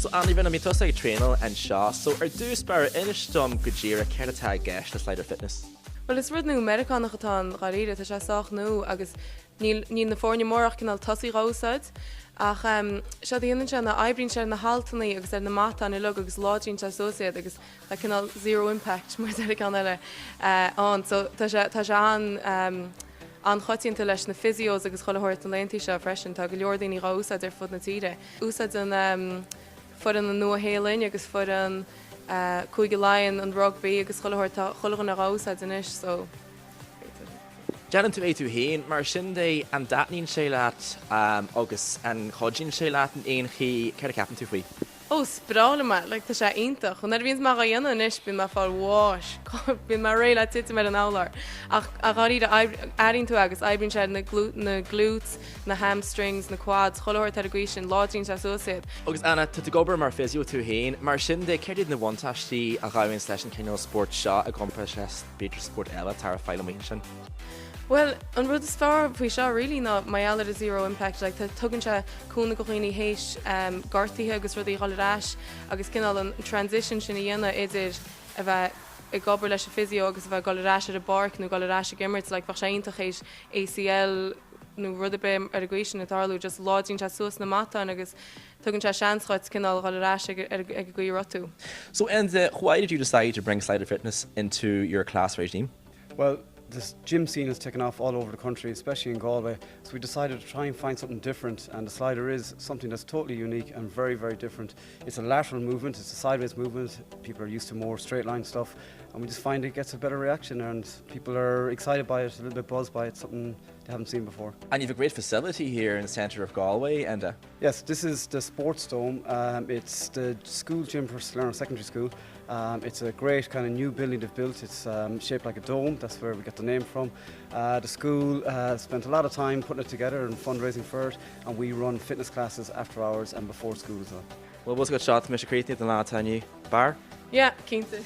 So Andy bhíonna mí tosa ag tréanal anseo, so dús bear inistom go ddíra ceir atá gceist le sláinte fitness. Well, is rud nú Americanach atá garíide tá sé sách nó agus ní na fórne mórach cinál tosaí ráúsáid ach se dhéanaan se na aibríonn se na haltaí agus na mata na lug agus ládíonn se sósiad agus tá cinál zero impact mar de gan eile an so tá se an chotíonnta leis na physios agus cholathirt an léontaí se freisin tá go leor daoine ráúsáid ar fud na tíide. Úsáid an fud an nua-héalainn agus fud an chuig láin an rugby agus cholathan na ráúsáid inis so Deanan tú é tú hain, mar sin é an datníonn sé leat agus an chodíonn sé leat an aonchaí ceir ceapan tú faoi. Ó, sprála me, le tá sé iontach. Chun bhíon mar a dhéanana inis bíon mar fáil bháis. Bíon mar ré le tite me an álar. Ach a gáíad airinn tú agus aibríonn sé na glútes, na hamstrings, na quads, cholathirt ar a gcuí sin ládíonn se sósiad. Agus Anna, tú gobar mar physio tú hain, mar sin é ceirid na bhaintáistí a gáibhíonn leis an cinneál sport seo a gcompra sé beidir sport eile tar a fáil sin. Well, an rud is fearr faoi seo rilí ná Micheál a zero impact, like tugann se cúna go chuoine hééis gartaíthe agus rudí choráis agus cinál an transition sin dhéana idir a bheith i gobar leis a physio agus bheith goráis ar a barc nó goráis a gimmert, like bha séintach éis ACL nó rud be ar a gcuisi na tarlú just ládíonn se suas na mata agus tugann se seansráid cinál goráis ar a gcuí rotú. So why did you decide to bring sláinte fitness into your class regime? Well, this gym scene has taken off all over the country, especially in Galway, so we decided to try and find something different, and the slider is something that's totally unique and very, very different. It's a lateral movement, it's a sideways movement, people are used to more straight line stuff, and we just find it gets a better reaction and people are excited by it, a little bit buzzed by it, something they haven't seen before. And you have a great facility here in the centre of Galway. And Yes, this is the Sports Dome. It's the school gym for Sláinte Secondary School. It's a great kind of new building they've built. It's shaped like a dome, that's where we get the name from. The school spent a lot of time putting it together and fundraising for it, and we run fitness classes after hours and before school as well. Well, what's got shot, Mr. Creathy, the last time you bar? Yeah, cínta.